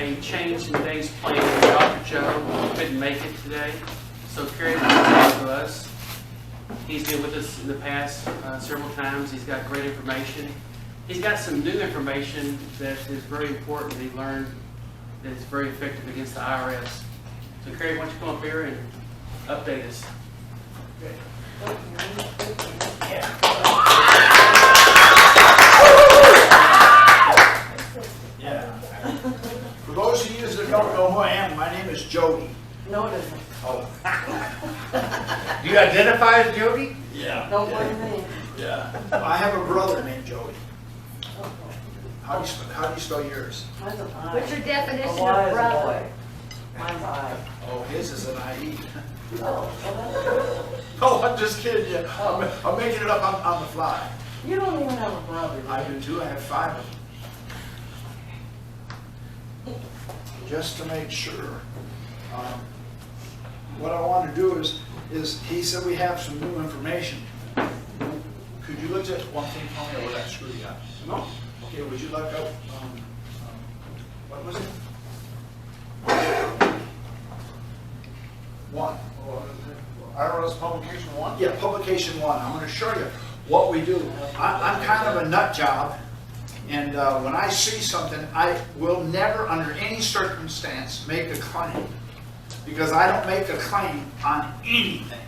a change in today's plan. Dr. Joe couldn't make it today, so Cary reached out to us. He's been with us in the past several times. He's got great information. He's got some new information that is very important that he learned that is very effective against the IRS. So Cary, why don't you come up here and update us? Okay. Yeah. For those of you that don't know who I am, my name is Jody. No, it isn't. Oh. Do you identify as Jody? Yeah. Don't blame me. Yeah. I have a brother named Jody. How do you spell yours? Mine's an I. What's your definition A Y of is a brother? boy. Mine's I. Oh, his is an IE. Oh, No, I'm just kidding you. I'm making it up on the fly. you don't even have a brother. do I you? do too. I have 5 of them. Just to make sure. What I want to do is he said we have some new information. Could you look at one thing for me where that screw you up? No. Okay, would you look up, what was it? 1. IRS Publication 1? Yeah, publication 1. I'm going to show you what we do. I'm kind of a nut job, and when I see something, I will never, under any circumstance, make a claim, because I don't make a claim on anything.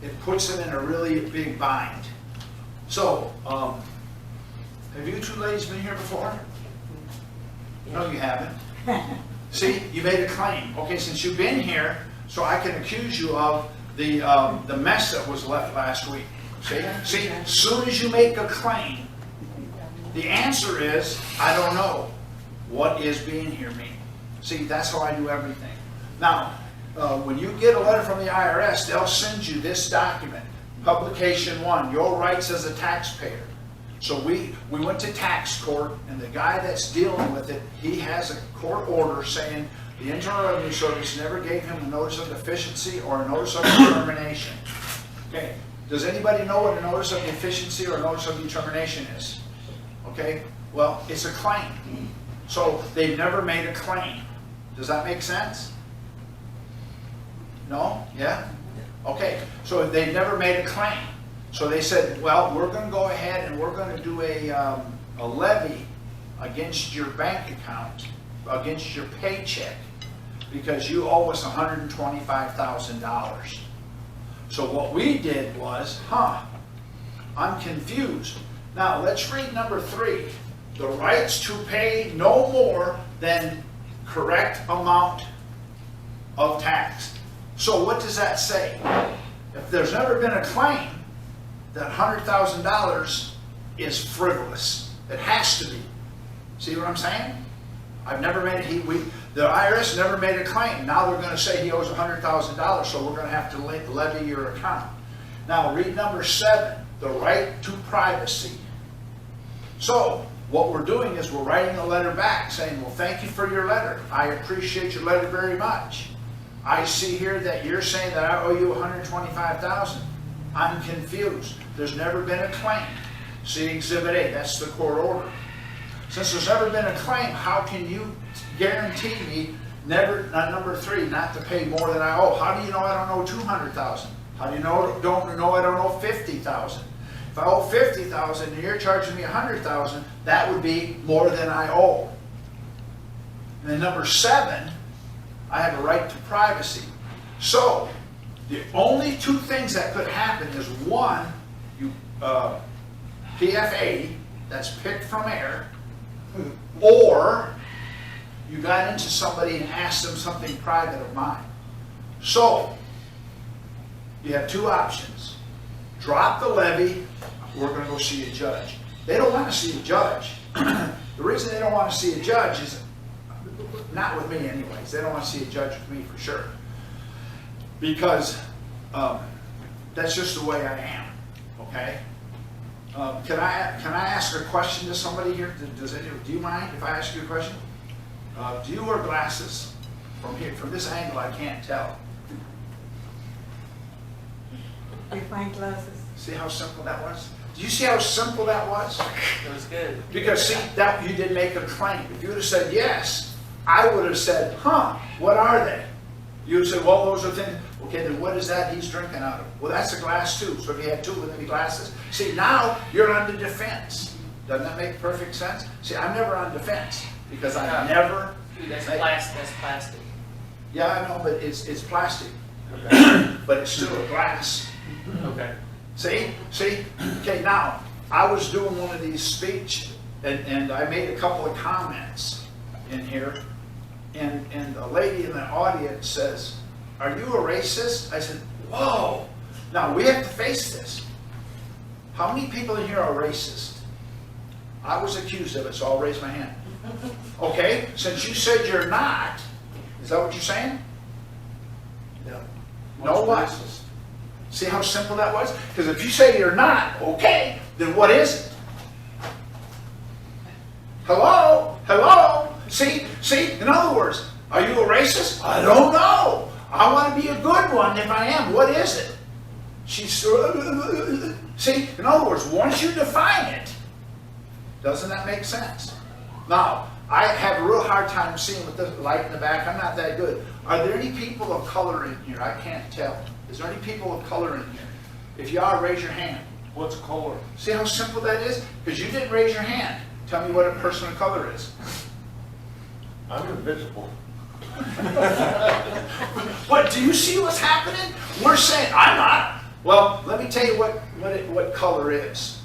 It puts it in a really big bind. So, have you 2 ladies been here before? No, you haven't. See, you made a claim. Okay, since you've been here, so I can accuse you of the mess that was left last week. See, as soon as you make a claim, the answer is, I don't know. What is being here mean? See, that's how I do everything. Now, when you get a letter from the IRS, they'll send you this document, Publication 1, Your Rights as a Taxpayer. So we went to tax court, and the guy that's dealing with it, he has a court order saying the Internal Revenue Service never gave him a notice of deficiency or a notice of determination. Okay, does anybody know what a notice of deficiency or a notice of determination is? Okay, well, it's a claim. So they've never made a claim. Does that make sense? No? Yeah? Okay, so they've never made a claim. So they said, well, we're going to go ahead and we're going to do a levy against your bank account, against your paycheck, because you owe us $125,000. So what we did was, I'm confused. Now let's read number 3. The rights to pay no more than correct amount of tax. So what does that say? If there's never been a claim, that $100,000 is frivolous. It has to be. See what I'm saying? I've never made it. The IRS never made a claim. Now they're going to say he owes $100,000, so we're going to have to levy your account. Now read number 7, the right to privacy. So what we're doing is we're writing a letter back saying, well, thank you for your letter. I appreciate your letter very much. I see here that you're saying that I owe you $125,000. I'm confused. There's never been a claim. See Exhibit A, that's the court order. Since there's never been a claim, how can you guarantee me number 3, not to pay more than I owe? How do you know I don't owe $200,000? How do you know I don't owe $50,000? If I owe $50,000 and you're charging me $100,000, that would be more than I owe. And then number 7, I have a right to privacy. So the only 2 things that could happen is 1, you PFA, that's picked from air, or you got into somebody and asked them something private of mine. So you have 2 options. Drop the levy, we're going to go see a judge. They don't want to see a judge. The reason they don't want to see a judge is, not with me anyways, they don't want to see a judge with me for sure. Because that's just the way I am, okay? Can I ask a question to somebody here? Do you mind if I ask you a question? Do you wear glasses? From this angle, I can't tell. Refined glasses. See how simple that was? Do you see how simple that was? It was good. Because see, that you did make a claim. If you would have said yes, I would have said, huh, what are they? You would say, well, those are things, okay, then what is that he's drinking out of? Well, that's a glass too, so if you had two of them glasses. See, now you're on the defense. Doesn't that make perfect sense? See, I'm never on defense, because I never... That's plastic, that's plastic. Yeah, I know, but it's plastic. But it's still a glass. Okay. See? Okay, now, I was doing one of these speech, and I made a couple of comments in here, and a lady in the audience says, "Are you a racist?" I said, whoa. Now, we have to face this. How many people in here are racist? I was accused of it, so I'll raise my hand. Okay, since you said you're not, is that what you're saying? No. No what? See how simple that was? Because if you say you're not, okay, then what is it? Hello? Hello? See, in other words, are you a racist? I don't know. I want to be a good one if I am. What is it? She's, see, in other words, once you define it, doesn't that make sense? Now, I have a real hard time seeing with the light in the back. I'm not that good. Are there any people of color in here? I can't tell. Is there any people of color in here? If you are, raise your hand. What's color? See how simple that is? Because you didn't raise your hand. Tell me what a person of color is. I'm invisible. What, do you see what's happening? We're saying, I'm not. Well, let me tell you what color is.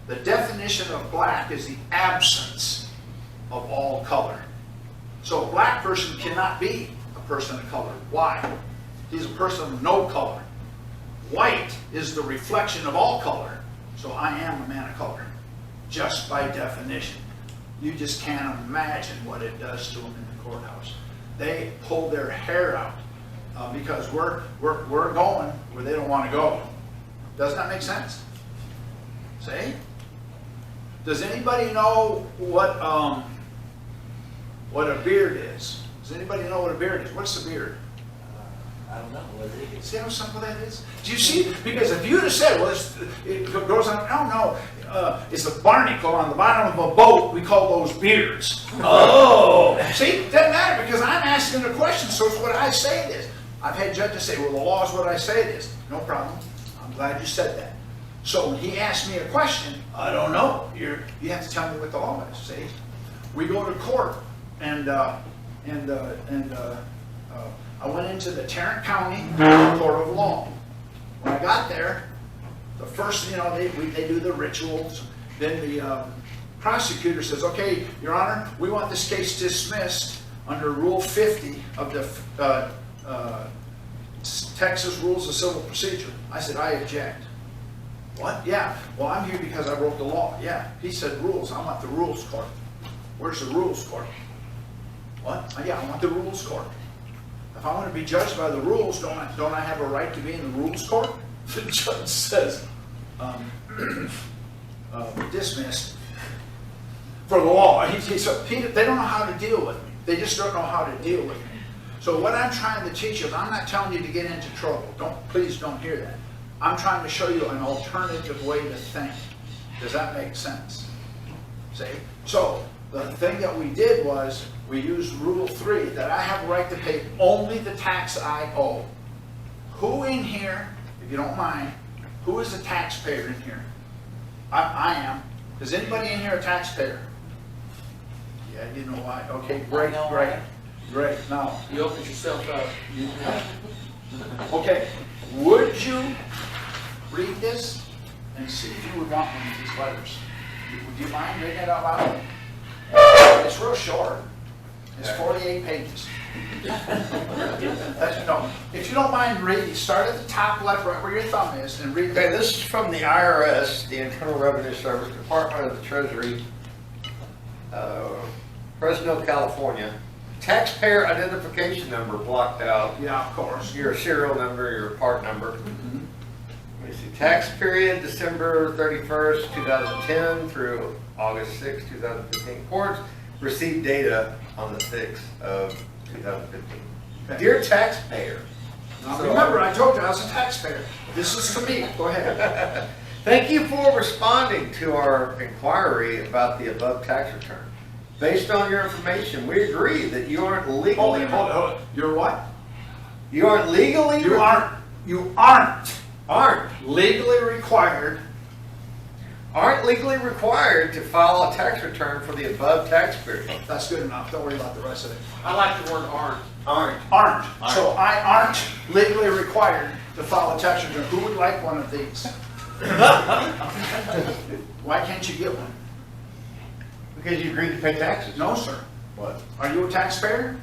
The definition of black is the absence of all color. So a black person cannot be a person of color. Why? He's a person of no color. White is the reflection of all color. So I am a man of color, just by definition. You just can't imagine what it does to them in the courthouse. They pull their hair out because we're going where they don't want to go. Doesn't that make sense? See? Does anybody know what a beard is? Does anybody know what a beard is? What's a beard? I don't know what it is. See how simple that is? Do you see? Because if you'd have said, well, it goes on, I don't know, it's a barnacle on the bottom of a boat, we call those beards. Oh! See, it doesn't matter because I'm asking a question, so it's what I say it is. I've had judges say, well, the law is what I say it is. No problem. I'm glad you said that. So when he asked me a question, I don't know. You have to tell me what the law is, see? We go to court, and I went into the Tarrant County Court of Law. When I got there, the first, they do the rituals. Then the prosecutor says, okay, Your Honor, we want this case dismissed under Rule 50 of the Texas Rules of Civil Procedure. I said, I object. What? Yeah. Well, I'm here because I wrote the law. Yeah. He said rules. I want the rules court. Where's the rules court? What? Yeah, I want the rules court. If I want to be judged by the rules, don't I have a right to be in the rules court? The judge says, dismissed for the law. They don't know how to deal with me. They just don't know how to deal with me. So what I'm trying to teach you is, I'm not telling you to get into trouble. Please don't hear that. I'm trying to show you an alternative way to think. Does that make sense? See? So the thing that we did was, we used Rule 3, that I have a right to pay only the tax I owe. Who in here, if you don't mind, who is a taxpayer in here? I am. Is anybody in here a taxpayer? Yeah, you know why. Okay, great. Now, You opened yourself up. okay, would you read this and see if you would want one of these letters? Would you mind reading it out loud? It's real short. It's 48 pages. No, if you don't mind reading, start at the top left, right where your thumb is, and read. Okay, this is from the IRS, the Internal Revenue Service, Department of the Treasury, Fresno, California. Taxpayer identification number blocked out. Yeah, of course. Your serial number, your part number. Let me see. Tax period December 31st, 2010 through August 6, 2015. Courts received data on the 6th of 2015. Okay. Dear taxpayer. Now, remember, I told you I was a taxpayer. This is to me. Go ahead. Thank you for responding to our inquiry about the above tax return. based on your information, we agree that you aren't legally. Hold it. You're what? You aren't legally. You aren't Aren't legally required. Aren't legally required to file a tax return for the above tax period. That's good enough. Don't worry about the rest of it. I like the word aren't. Aren't. So I aren't legally required to file a tax return. Who would like one of these? Why can't you get one? Because you agreed to pay taxes. No, sir. What? Are you a taxpayer?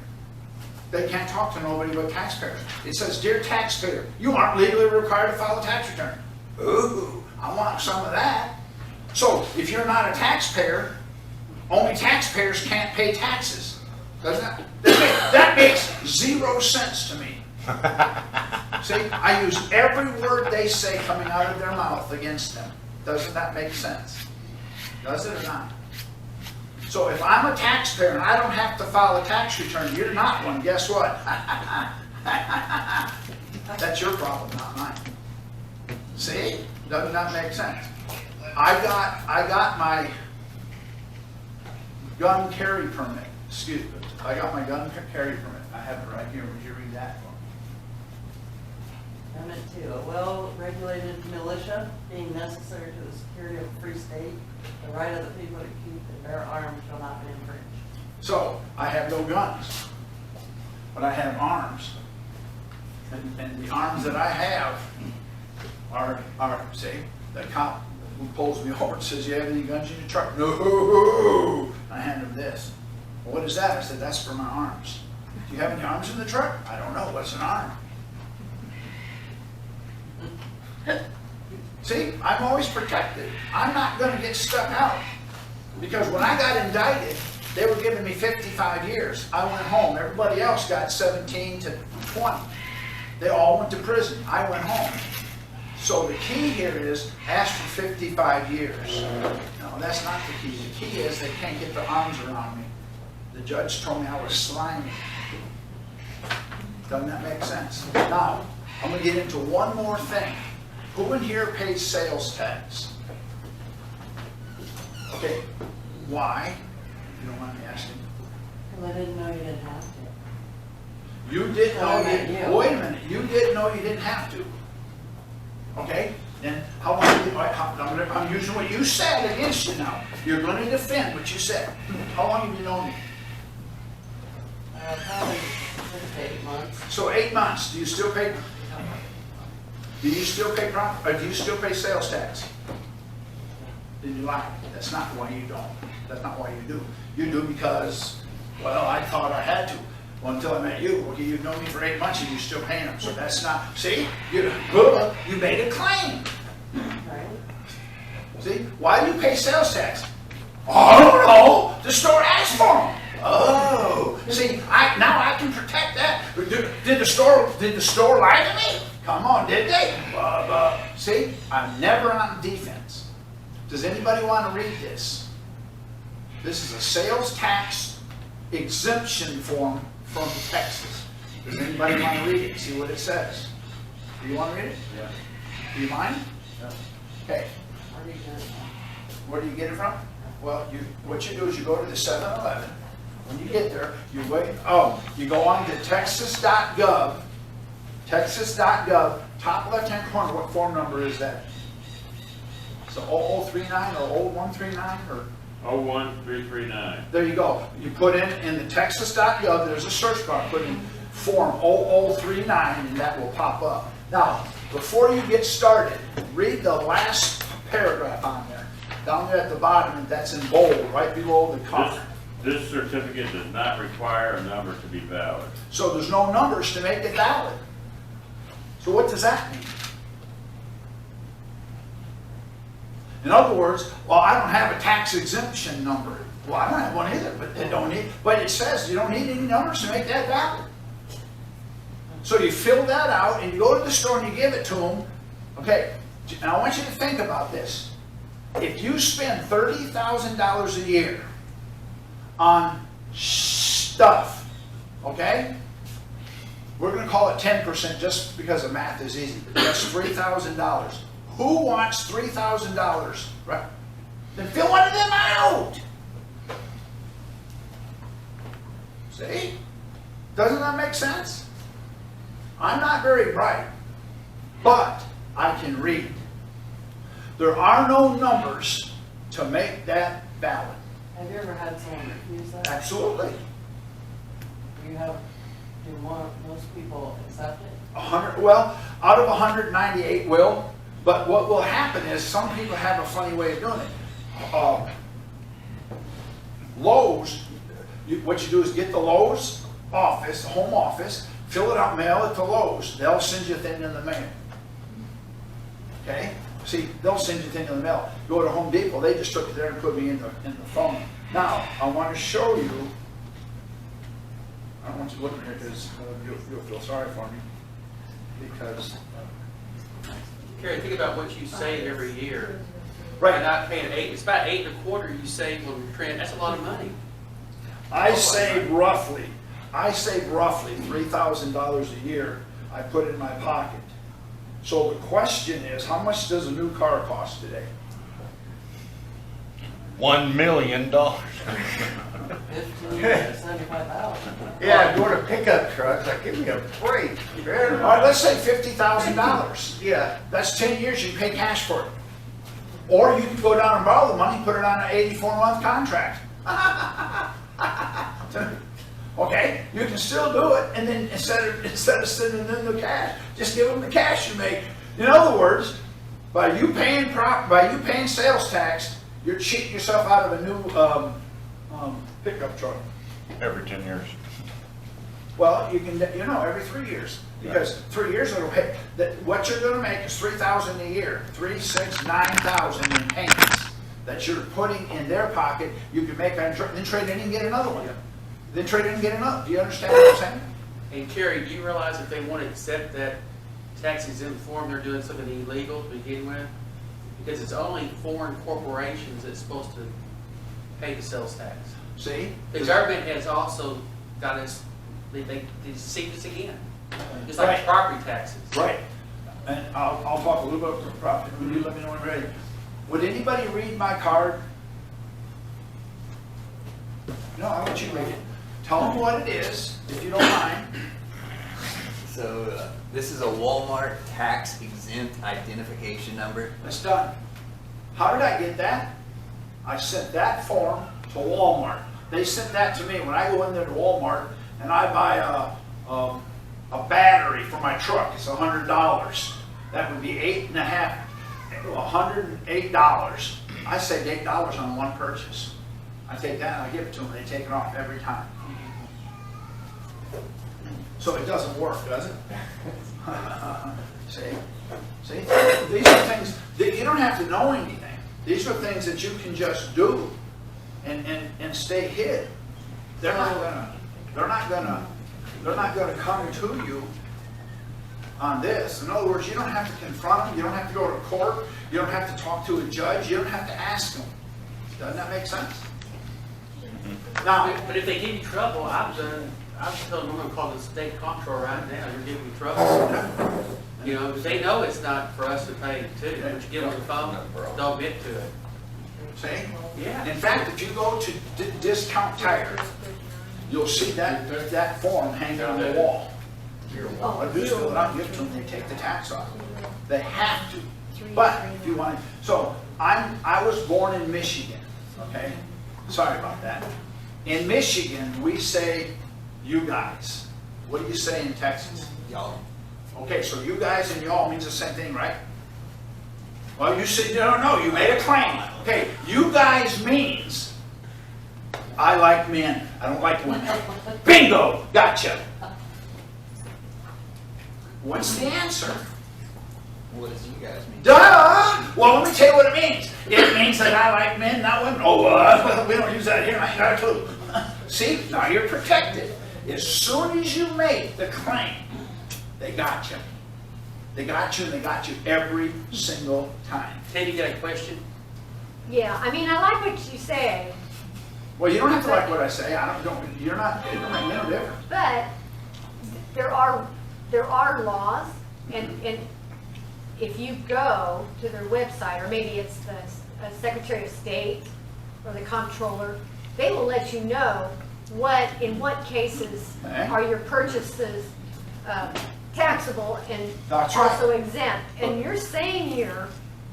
They can't talk to nobody but taxpayers. It says, dear taxpayer, you aren't legally required to file a tax return. Ooh, I want some of that. So if you're not a taxpayer, only taxpayers can't pay taxes. Doesn't that makes 0 sense to me. See, I use every word they say coming out of their mouth against them. Doesn't that make sense? Does it or not? So if I'm a taxpayer and I don't have to file a tax return, you're not one, guess what? That's your problem, not mine. See? Doesn't that make sense? I got my gun carry permit. Excuse me. I got my gun carry permit. I have it right here. Would you read that for me? Amendment 2, a well-regulated militia being necessary to the security of a free state, the right of the people to keep and bear arms shall not be infringed. So, I have no guns, but I have arms. And the arms that I have are say, the cop who pulls me over and says, you have any guns in your truck? No. I hand him this. Well, what is that? I said, that's for my arms. Do you have any arms in the truck? I don't know. What's an arm? See, I'm always protected. I'm not going to get stuck out. Because when I got indicted, they were giving me 55 years. I went home. Everybody else got 17 to 20. They all went to prison. I went home. So the key here is ask for 55 years. No, that's not the key. The key is they can't get their arms around me. The judge told me I was slimy. Doesn't that make sense? Now, I'm going to get into one more thing. Who in here pays sales tax? Okay, why? If you don't mind me asking. Well, I didn't know you didn't have to. You didn't know Oh, yeah. wait a minute, you didn't know you didn't have to. Okay, then how long did I'm using what you said against you now. You're going to defend what you said. How long have you known me? Probably 6 to 8 months. So 8 months. Do you still pay? Do you still pay profit? Or do you still pay sales tax? Did you lie? That's not why you don't. That's not why you do. You do because, well, I thought I had to. Well, until I met you. Okay, you've known me for 8 months and you're still paying them. So that's not, see? You made a claim. Right? See? Why do you pay sales tax? I don't know. The store asked for them. Oh. See, now I can protect that. Did the store lie to me? Come on, did they? See? I'm never on defense. Does anybody want to read this? This is a sales tax exemption form from Texas. Does anybody want to read it? See what it says? Do you want to read it? Yeah. Do you mind? Yeah. Okay. Where do you get it from? Where do you get it from? Well, what you do is you go to the 7-Eleven. When you get there, you wait. Oh, you go on to texas.gov. Texas.gov, top left-hand corner. What form number is that? So 0039 or 0139 or? 01339. There you go. You put in the texas.gov, there's a search bar, put in form 0039 and that will pop up. Now, before you get started, read the last paragraph on there. Down there at the bottom, and that's in bold, right below the comma. This certificate does not require a number to be valid. So there's no numbers to make it valid. So what does that mean? In other words, well, I don't have a tax exemption number. Well, I don't have one either, but it says you don't need any numbers to make that valid. So you fill that out and you go to the store and you give it to them. Okay, and I want you to think about this. If you spend $30,000 a year on stuff, okay? We're going to call it 10% just because the math is easy. That's $3,000. Who wants $3,000, right? Then fill one of them out. See? Doesn't that make sense? I'm not very bright, but I can read. There are no numbers to make that valid. Have you ever had someone refuse that? Absolutely. Do most people accept it? 100, well, out of 198 will, but what will happen is some people have a funny way of doing it. Lowe's, what you do is get the Lowe's office, the home office, fill it out, mail it to Lowe's. They'll send you a thing in the mail. Okay? See, they'll send you a thing in the mail. Go to Home Depot, they just took it there and put me in the phone. Now, I want to show you, I don't want you looking here because you'll feel sorry for me. Because, Cary, think about what you save every year. right. By not paying it's about 8.25 you save when you're trans, that's a lot of money. I save roughly $3,000 a year I put in my pocket. So the question is, how much does a new car cost today? $1 million. 75,000. Yeah, going to pickup trucks, like, give me a break. All right, let's say $50,000. Yeah. That's 10 years, you pay cash for it. Or you can go down and borrow the money, put it on an 84-month contract. Okay, you can still do it, and then instead of sending them the cash, just give them the cash you make. In other words, by you paying sales tax, you're cheating yourself out of a new pickup truck. Every 10 years. Well, you can, every 3 years, because 3 years it'll pay. What you're going to make is $3,000 a year, 3, 6, 9,000 in payments that you're putting in their pocket. You can make then trade in and get another one. Then trade in and get another. Do you understand what I'm saying? And Cary, do you realize if they want to accept that tax exempt form, they're doing something illegal to begin with? Because it's only foreign corporations that's supposed to pay the sales tax. See? The government has also got us, they deceived us again. Just like Right. property taxes. Right. And I'll talk a little bit about property. Will you let me know when you're ready? Would anybody read my card? No, I want you to read it. Tell them what it is, if you don't mind. So this is a Walmart tax exempt identification number. It's done. How did I get that? I sent that form to Walmart. They sent that to me when I go in there to Walmart and I buy a battery for my truck. It's $100. That would be $108. I saved $8 on one purchase. I take that and I give it to them. They take it off every time. So it doesn't work, does it? See? These are things that you don't have to know anything. These are things that you can just do and stay hid. They're not gonna come to you on this. In other words, you don't have to confront them. You don't have to go to court. You don't have to talk to a judge. You don't have to ask them. Doesn't that make sense? Now, But if they give you trouble, I'm telling them I'm going to call the state comptroller right now. You're giving me trouble. Because they know it's not for us to pay too. But you get on the phone, they'll admit to it. see? Yeah. In fact, if you go to Discount Tire, you'll see that form hanging on the wall. I do fill it out, give it to them, they take the tax off. They have to. But if you want, so I was born in Michigan, okay? Sorry about that. In Michigan, we say you guys. What do you say in Texas? Y'all. Okay, so you guys and y'all means the same thing, right? Well, you said, no, you made a claim. Okay, you guys means I like men, I don't like women. Bingo, gotcha. What's the answer? What does you guys mean? Duh! Well, let me tell you what it means. It means that I like men, not women. Oh, we don't use that here. I ain't got a clue. See, now you're protected. As soon as you make the claim, they got you. They got you, and they got you every single time. Ted, you got a question? Yeah, I mean, I like what you say, Well, you don't have to like what I say. You're not. It don't make no difference. but there are laws, and if you go to their website, or maybe it's the Secretary of State or the Comptroller, they will let you know in what cases Okay. are your purchases taxable and That's right. also exempt? And you're saying here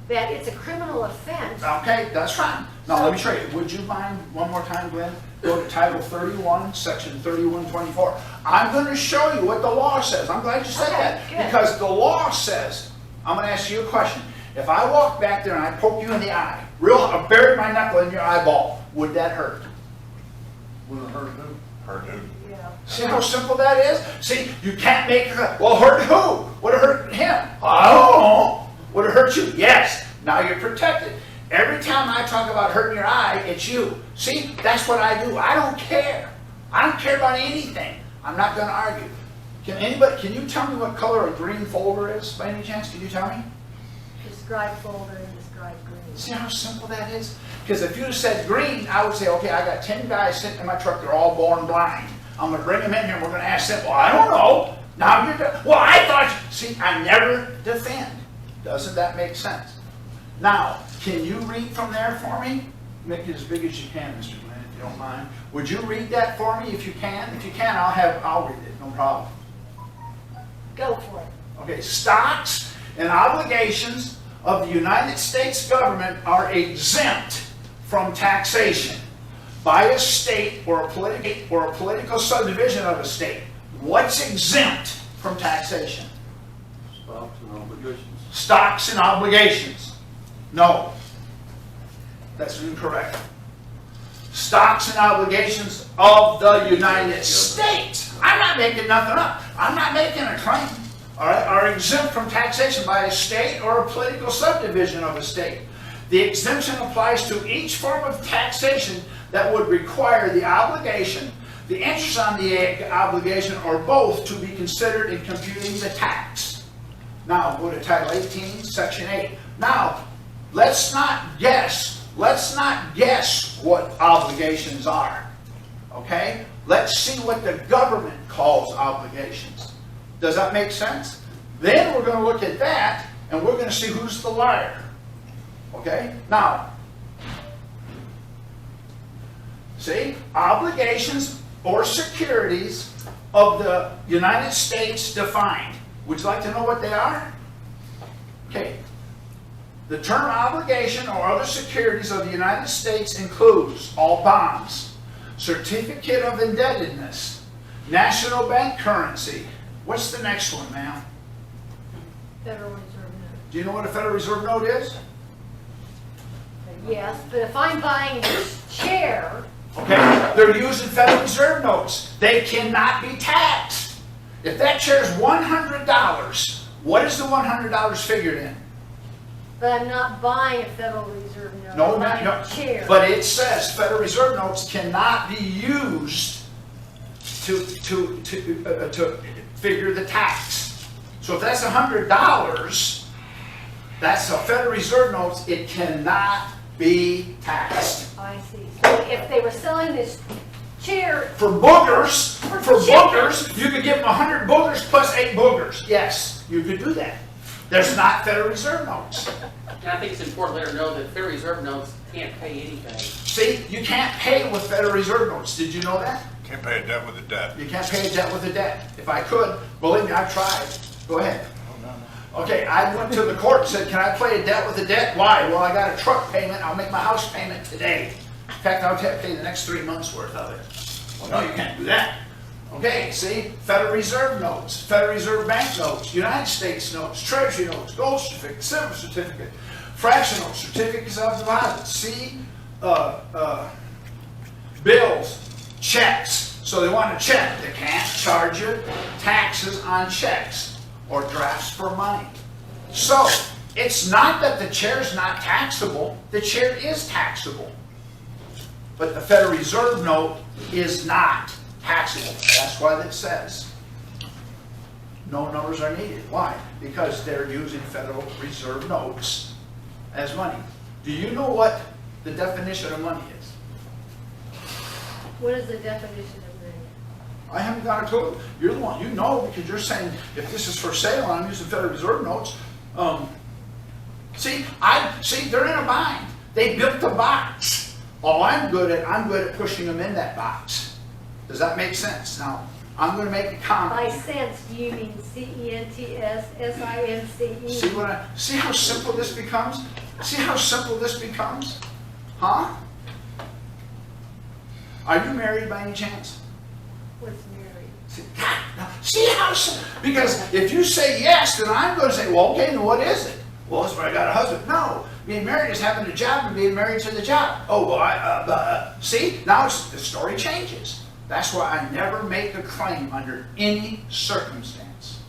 that it's a criminal offense. Okay, that's fine. Now, let me show you. Would you mind, one more time, Glenn? Go to Title 31, Section 3124. I'm going to show you what the law says. I'm glad you said Okay, that. good. Because the law says, I'm going to ask you a question. If I walk back there and I poke you in the eye, I bury my knuckle in your eyeball, would that hurt? Would it hurt who? Hurt who? Yeah. See how simple that is? See, you can't make it, well, hurt who? Would it hurt him? I don't know. Would it hurt you? Yes. Now you're protected. Every time I talk about hurting your eye, it's you. See, that's what I do. I don't care. I don't care about anything. I'm not going to argue. Can you tell me what color a green folder is, by any chance? Can you tell me? Describe folder and describe green. See how simple that is? Because if you said green, I would say, okay, I got 10 guys sitting in my truck, they're all born blind. I'm going to bring them in here and we're going to ask them, well, I don't know. Now you're, well, I thought, see, I never defend. Doesn't that make sense? Now, can you read from there for me? Make it as big as you can, Mr. Glenn, if you don't mind. Would you read that for me if you can? If you can, I'll read it, no problem. Go for it. Okay, stocks and obligations of the United States government are exempt from taxation by a state or a political subdivision of a state. What's exempt from taxation? Stocks and obligations. Stocks and obligations. No. That's incorrect. Stocks and obligations of the United States. I'm not making nothing up. I'm not making a claim. All right, are exempt from taxation by a state or a political subdivision of a state. The exemption applies to each form of taxation that would require the obligation, the interest on the obligation, or both to be considered in computing the tax. Now, go to Title 18, Section 8. Now, let's not guess what obligations are, okay? Let's see what the government calls obligations. Does that make sense? Then we're going to look at that, and we're going to see who's the liar, okay? Now, see, obligations or securities of the United States defined. Would you like to know what they are? Okay. The term obligation or other securities of the United States includes all bonds, certificate of indebtedness, national bank currency. What's the next one, ma'am? Federal Reserve note. Do you know what a Federal Reserve note is? Yes, but if I'm buying this chair, Okay, they're using Federal Reserve notes. They cannot be taxed. If that chair is $100, what is the $100 figured in? but I'm not buying a Federal Reserve note. No, I'm buying no, a chair. but it says Federal Reserve notes cannot be used to figure the tax. So if that's $100, that's a Federal Reserve notes, it cannot be taxed. I see. So if they were selling this chair, For boogers, For boogers, you could give them 100 boogers plus 8 boogers. Yes, you could do that. There's not Federal Reserve notes. And I think it's important to let her know that Federal Reserve notes can't pay anything. See, you can't pay with Federal Reserve notes. Did you know that? Can't pay a debt with a debt. You can't pay a debt with a debt. If I could, believe me, I've tried. Go ahead. Okay, I went to the court and said, can I play a debt with a debt? Why? Well, I got a truck payment. I'll make my house payment today. In fact, I'll have to pay the next 3 months worth of it. Well, no, you can't do that. Okay, see, Federal Reserve notes, Federal Reserve Bank notes, United States notes, Treasury notes, gold certificate, silver certificate, fractional certificates of deposit, see, bills, checks. So they want a check. They can't charge you taxes on checks or drafts for money. So it's not that the chair's not taxable. The chair is taxable. But the Federal Reserve note is not taxable. That's why it says no numbers are needed. Why? Because they're using Federal Reserve notes as money. Do you know what the definition of money is? what is the definition of money? I haven't got a clue. You're the one. You know because you're saying if this is for sale and I'm using Federal Reserve notes. See, they're in a bind. They built the box. All I'm good at pushing them in that box. Does that make sense? Now, I'm gonna make a By comment. cents, do you mean CENTS-SINCE? See how simple this becomes? See how simple this becomes? Huh? Are you married by any chance? What's married? See how, because if you say yes, then I'm going to say, well, okay, then what is it? Well, it's where I got a husband. No, being married is having a job and being married to the job. Oh, well, see, now the story changes. That's why I never make a claim under any circumstance.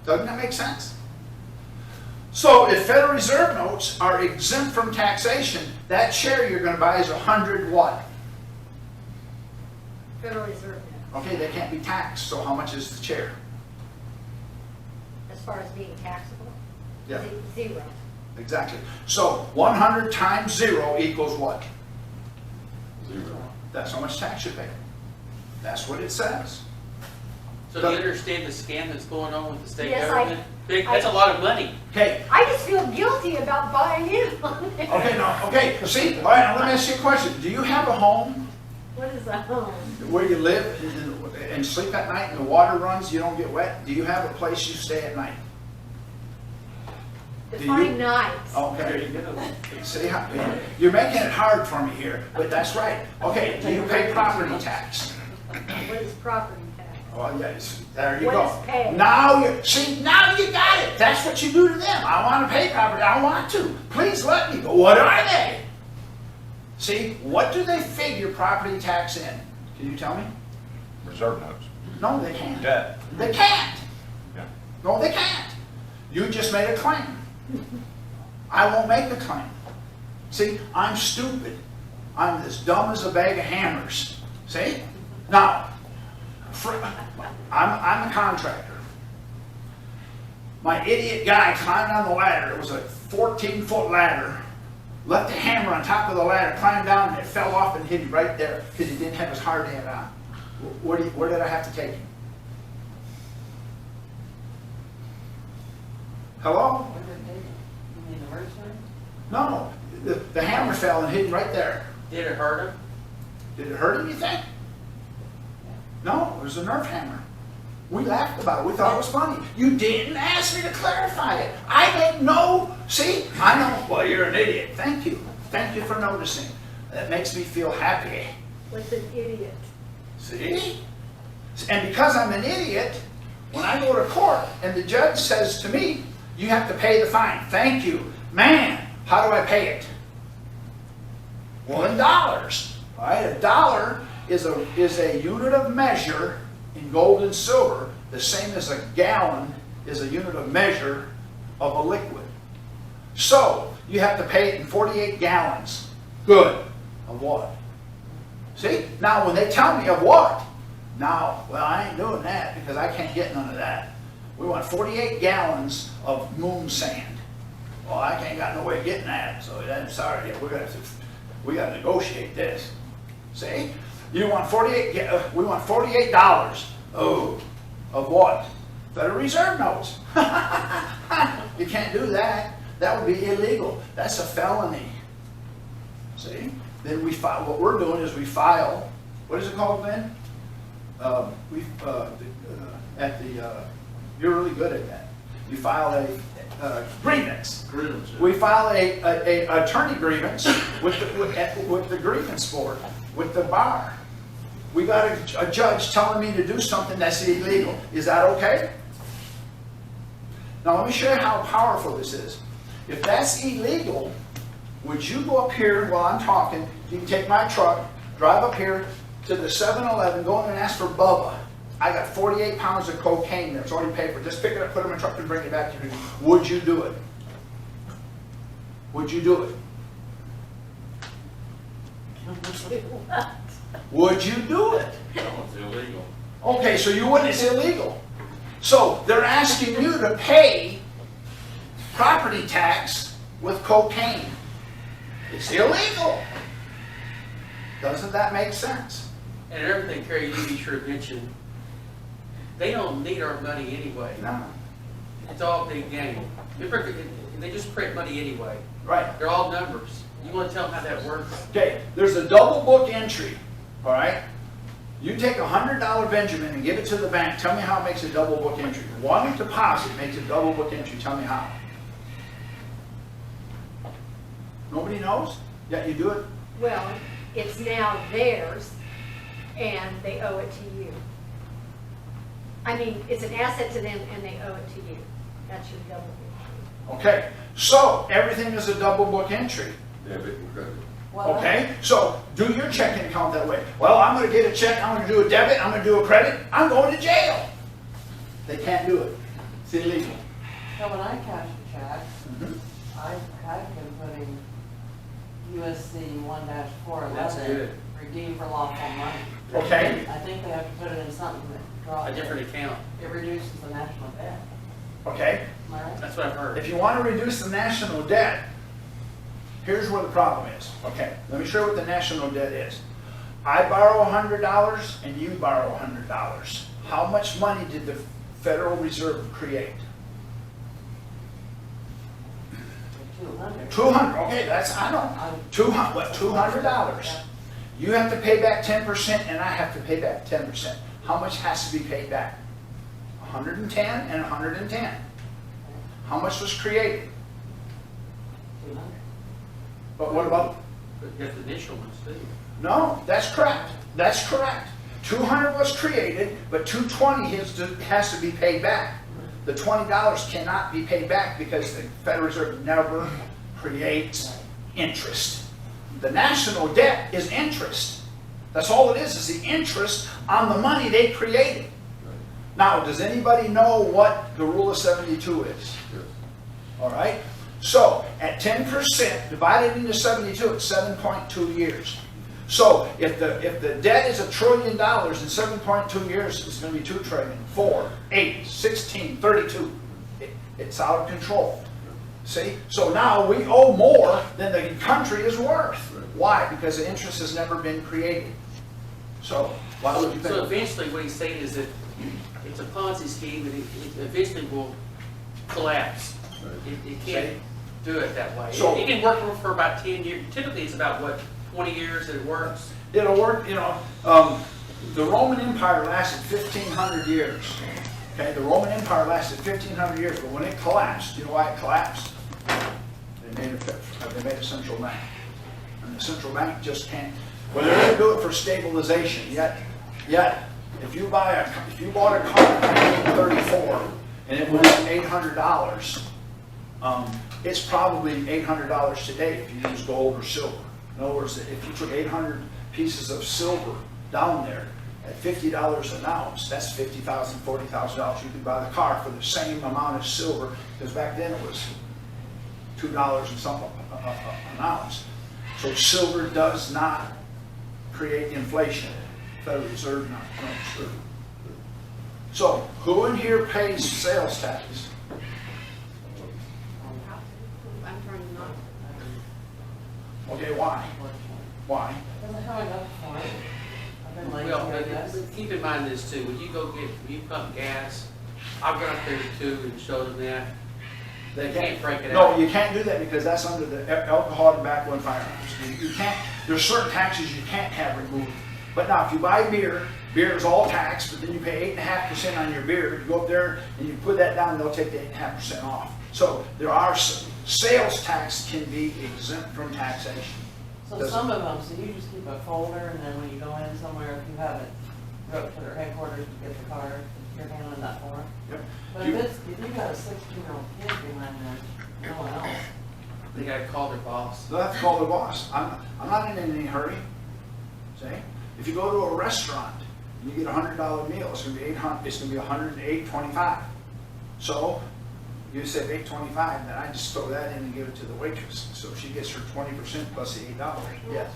Doesn't that make sense? So if Federal Reserve notes are exempt from taxation, that chair you're going to buy is 100 what? Federal Reserve notes, Okay, they can't be taxed, so how much is the chair? as far as being taxable? Yeah. Zero. Exactly. So 100 times 0 equals what? 0. That's how much tax you pay. That's what it says. So do you understand the scam that's going on with the state Yes, government? That's a lot of money. Okay, I just feel guilty about buying in on it. okay, see, all right, now let me ask you a question. Do you have a home What is a home? where you live and sleep at night and the water runs, you don't get wet? Do you have a place you stay at night? Define nights. Okay. See how, you're making it hard for me here, but that's right. Okay, do you pay property tax? What is property tax? Well, yes, there you What go. is pay? Now you got it. That's what you do to them. I want to pay property. I want to. Please let me go. What are they? See, what do they figure property tax in? Can you tell me? Reserve notes. No, they can't. Debt. They can't. Yeah. No, they can't. You just made a claim. I won't make the claim. See, I'm stupid. I'm as dumb as a bag of hammers. See? Now, I'm a contractor. My idiot guy climbed on the ladder. It was a 14-foot ladder. Left the hammer on top of the ladder, climbed down, and it fell off and hit him right there because he didn't have his hard hat on. Where did I have to take him? Hello? What did they, you mean the mercenary? No, the hammer fell and hit him right there. Did it hurt him? Did it hurt him, you think? No, it was a Nerf hammer. We laughed about it. We thought it was funny. You didn't ask me to clarify it. I didn't know. See, I know. Well, you're an idiot. Thank you. Thank you for noticing. That makes me feel happy. What's an idiot? See? And because I'm an idiot, when I go to court and the judge says to me, you have to pay the fine. Thank you. Man, how do I pay it? Well, in dollars. All right, a dollar is a unit of measure in gold and silver, the same as a gallon is a unit of measure of a liquid. So, you have to pay it in 48 gallons. Good. Of what? See? Now, when they tell me of what? Now, well, I ain't doing that because I can't get none of that. We want 48 gallons of moon sand. Well, I ain't got no way of getting that, so I'm sorry. We got to negotiate this. See? You want 48? We want $48. Oh, of what? Federal Reserve notes. You can't do that. That would be illegal. That's a felony. See? Then we file. What we're doing is we file. What is it called, Ben? You're really good at that. You file a grievance. Grievance, yeah. We file a attorney grievance with the grievance board, with the bar. We got a judge telling me to do something that's illegal. Is that okay? Now let me show you how powerful this is. If that's illegal, would you go up here while I'm talking? You can take my truck, drive up here to the 7-Eleven, go in and ask for Bubba. I got 48 pounds of cocaine there. It's already paid for. Just pick it up, put it in my truck, and bring it back to me. Would you do it? Would you do it? Would you do it? No, it's illegal. Okay, so you wouldn't. It's illegal. So they're asking you to pay property tax with cocaine. It's illegal. Doesn't that make sense? And everything, Cary, you be sure to mention, they don't need our money anyway. No. It's all big game. They just print money anyway. Right. They're all numbers. You want to tell them how that works? Okay, there's a double book entry, all right? You take $100 Benjamin and give it to the bank, tell me how it makes a double book entry. One deposit makes a double book entry, tell me how. Nobody knows? Yeah, you do it? Well, it's now theirs, and they owe it to you. I mean, it's an asset to them, and they owe it to you. That's your double book. Okay, so everything is a double book entry. Debit and credit. Well, Okay, so do your checking account that way. Well, I'm gonna get a check, I'm gonna do a debit, I'm gonna do a credit, I'm going to jail. They can't do it. It's illegal. So when I cash a check, Mhm. I've been putting USC 1-411. That's good. Redeem for lawful money. Okay, I think they have to put it in something that draws. A different account. It reduces the national debt. okay. Am I right? That's what I've heard. If you want to reduce the national debt, here's where the problem is. Okay, let me show you what the national debt is. I borrow $100 and you borrow $100. How much money did the Federal Reserve create? 200. 200, okay, that's, I know. 200, what, $200? You have to pay back 10% and I have to pay back 10%. How much has to be paid back? 110 and 110. How much was created? 200. But what about, But you have the initial ones too. no, that's correct. That's correct. 200 was created, but 220 has to be paid back. The $20 cannot be paid back because the Federal Reserve never creates interest. The national debt is interest. That's all it is the interest on the money they created. Now, does anybody know what the rule of 72 is? Yes. All right? So, at 10% divided into 72, it's 7.2 years. So, if the debt is $1 trillion in 7.2 years, it's going to be 2 trillion, 4, 8, 16, 32. It's out of control. See? So now we owe more than the country is worth. Why? Because the interest has never been created. So, why would you So think? eventually what he's saying is that it's a Ponzi scheme and it eventually will collapse. It can't do it that way. So- It can work for about 10 years. Typically it's about, what, 20 years that it works? It'll work, the Roman Empire lasted 1,500 years. Okay, the Roman Empire lasted 1,500 years, but when it collapsed, you know why it collapsed? They made a central bank. And the central bank just can't, well, they're going to do it for stabilization, yet, if you bought a car in 1934 and it was $800, it's probably $800 today if you use gold or silver. In other words, if you took 800 pieces of silver down there at $50 an ounce, that's $50,000, $40,000. You could buy the car for the same amount of silver, because back then it was $2 and something an ounce. So silver does not create inflation. Federal Reserve not. No, sure. So who in here pays sales tax? I'm trying not to. Okay, why? Why? Doesn't how I got the form. I've been lazy, Well, I guess. but keep in mind this too, when you pump gas, I've gone up there too and showed them that. They can't break it out. No, you can't do that because that's under the alcohol, tobacco, and firearms. You can't, there's certain taxes you can't have removed. But now, if you buy beer, beer is all taxed, but then you pay 8.5% on your beer. You go up there and you put that down, they'll take the 8.5% off. So there are, sales tax can be exempt from taxation. So some of them, so you just keep a folder, and then when you go in somewhere, if you haven't wrote to their headquarters to get the card, you're handling that form. Yep. But if you got a 16-year-old kid behind there, no one else. They gotta call their boss. They'll have to call the boss. I'm not in any hurry. See? If you go to a restaurant and you get a $100 meal, it's gonna be $108.25. So you said $8.25, then I just throw that in and give it to the waitress. So she gets her 20% plus the $8. Yes.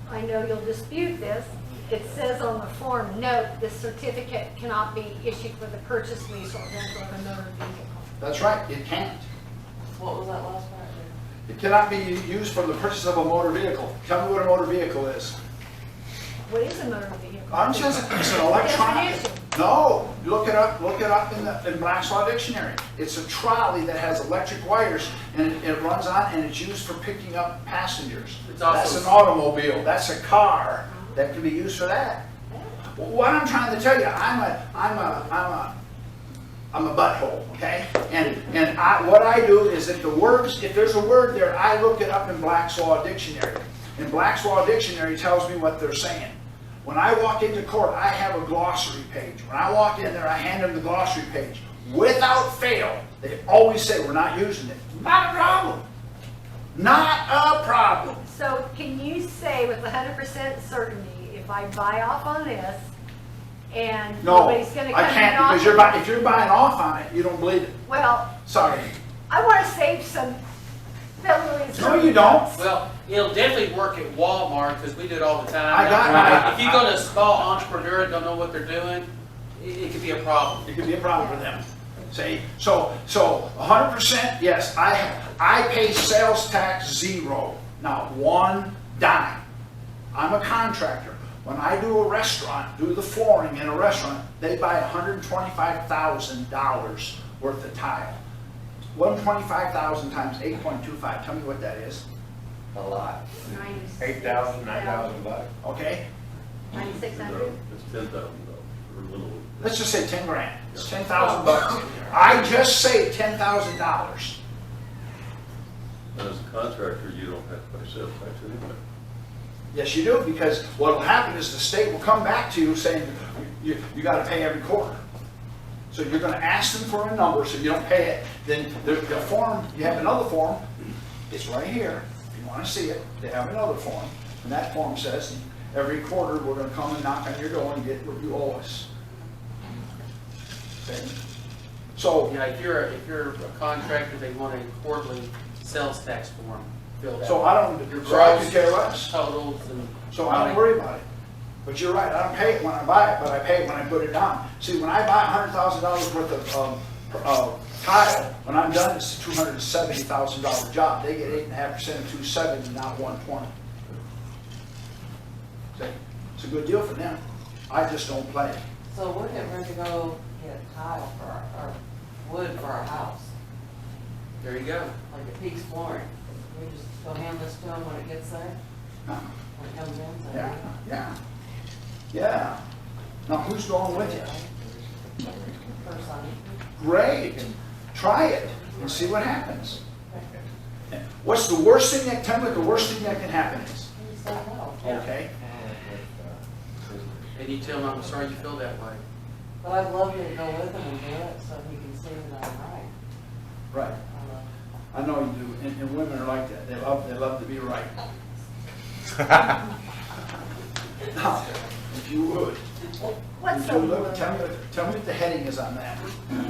I know you'll dispute this. It says on the form, note, this certificate cannot be issued for the purchase, lease, or rental of a motor vehicle. That's right, it can't. What was that last part? It cannot be used for the purchase of a motor vehicle. Tell me what a motor vehicle is. What is a motor vehicle? I'm just, it's an electronic. Definition. No, look it up in Black's Law Dictionary. It's a trolley that has electric wires and it runs on and it's used for picking up passengers. It's also- That's an automobile, that's a car. that can be used for that. What I'm trying to tell you, I'm a butthole, okay? And what I do is if the words, if there's a word there, I look it up in Black's Law Dictionary. And Black's Law Dictionary tells me what they're saying. When I walk into court, I have a glossary page. When I walk in there, I hand them the glossary page. Without fail, they always say, we're not using it. Not a problem. Not a problem. So can you say with 100% certainty, if I buy off on this and No, nobody's going to come I can't, in because if you're buying off on it, you don't believe it. Well, Sorry. I want to save some federally. No, you don't. Well, it'll definitely work at Walmart, because we do it all the time. I got- If you go to a small entrepreneur and don't know what they're doing, it could be a problem. It could be a problem for them. See, so 100%, yes, I pay sales tax 0, not 1 dime. I'm a contractor. When I do a restaurant, do the flooring in a restaurant, they buy $125,000 worth of tile. 125,000 times 8.25, tell me what that is, A lot. 96. 8,000, 9,000 bucks. okay? 9,600? It's $10,000 or a little. Let's just say 10 grand, it's 10,000 bucks. I just saved $10,000. And as a contractor, you don't have to pay sales tax anyway. Yes, you do, because what will happen is the state will come back to you saying, you got to pay every quarter. So you're going to ask them for a number so you don't pay it. Then the form, you have another form, it's right here. If you want to see it, they have another form. And that form says, every quarter we're going to come and knock on your door and get what you owe us. Okay? So, Yeah, if you're a contractor, they want a quarterly sales tax form filled out. so I don't, Your so I could gross care less. totals and. So I don't worry about it. But you're right, I don't pay it when I buy it, but I pay it when I put it down. See, when I buy $100,000 worth of tile, when I'm done, it's a $270,000 job. They get 8.5% of 270, not 120. See, it's a good deal for them. I just don't play. So we're getting ready to go get tile for our wood for our house, There you go. like a Peaks flooring. We just go hand this to them when it gets there, No. when it comes in. so- Yeah, yeah, yeah. Now, who's going with you? First on it. Great. Try it and see what happens. What's the worst thing that, tell me what the worst thing that can happen is? You say no. Okay? And you tell them, I'm sorry you feel that way. But I'd love you to go with him and do it so he can see that I'm right. Right. I know you do, and women are like that. They love to be right. Now, if you would, What's would you look, tell me what the heading is on that.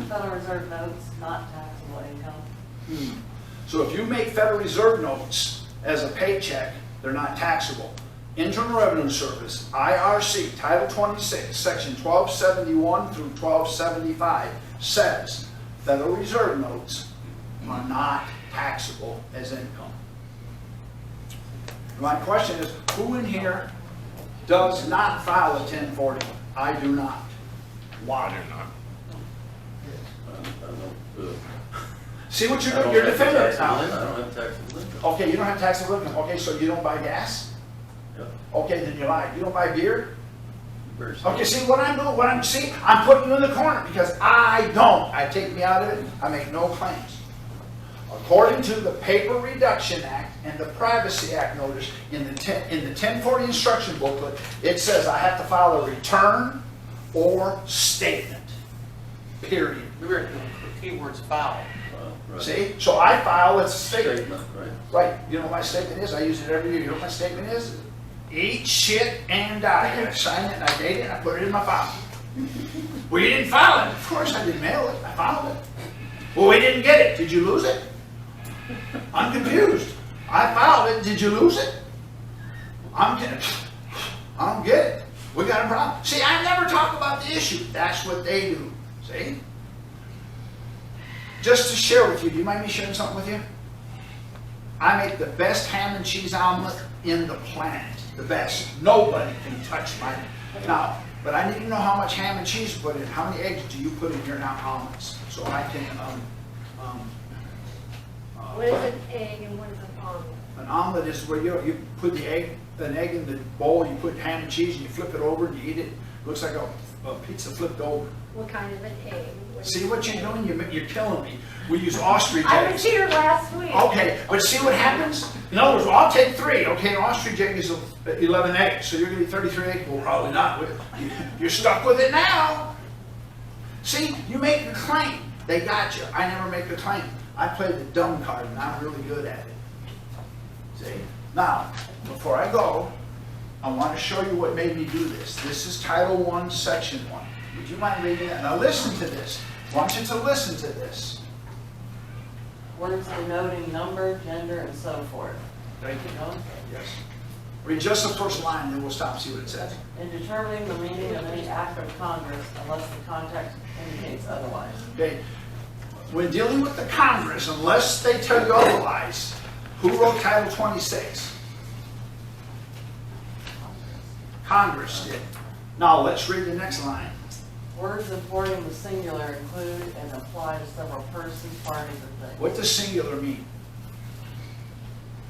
Federal Reserve notes, not taxable income. So if you make Federal Reserve notes as a paycheck, they're not taxable. Internal Revenue Service, IRC, Title 26, Section 1271 through 1275 says Federal Reserve notes are not taxable as income. My question is, who in here does not file a 1040? I do not. Why? I don't, See what I you're don't doing? You're have defending it taxable income. I now. don't have taxable income. Okay, you don't have taxable income. Okay, so you don't buy gas? Yeah. Okay, then you lied. You don't buy beer? Very Okay, see what I'm doing? I'm putting you in the corner because I don't. I take me out of it. I make no claims. According to the Paper Reduction Act and the Privacy Act notice in the 1040 instruction booklet, it says I have to file a return or statement. Period. Remember, the keyword's file. Right. See? So I file a statement. Statement, right. Right. You know what my statement is? I use it every year. You know what my statement is? Eat shit and die. And I sign it and I date it and I put it in my file. Well, you didn't file it. Of course I didn't mail it. I filed it. Well, we didn't get it. Did you lose it? I'm confused. I filed it. Did you lose it? I don't get it. We got a problem. See, I never talk about the issue. That's what they do. See? Just to share with you, do you mind me sharing something with you? I make the best ham and cheese omelet in the planet. The best. Nobody can touch mine. Now, but I need to know how much ham and cheese you put in. How many eggs do you put in your omelets? So I can, What is an egg and what is an omelet? An omelet is where you put an egg in the bowl, you put ham and cheese, and you flip it over and you eat it. Looks like a pizza flipped over. What kind of an egg? See what you're doing? You're killing me. We use ostrich I was eggs. here last week. Okay, but see what happens? In other words, I'll take 3. Okay, an ostrich egg is 11 eggs, so you're going to be 33 eggs. Well, probably not. You're stuck with it now. See, you make a claim. They got you. I never make a claim. I play the dumb card, and I'm really good at it. See? Now, before I go, I want to show you what made me do this. This is Title I, Section 1. Would you mind reading that? Now listen to this. I want you to listen to this. Words denoting number, gender, and so forth. Thank you. No? Yes. Read just the first line, and then we'll stop and see what it says. In determining the meaning of any act of Congress unless the context indicates otherwise. Okay? When dealing with the Congress, unless they tell you otherwise, who wrote Title 26? Congress did. Now let's read the next line. Words importing the singular include and apply to several persons, parties, or things. What does singular mean?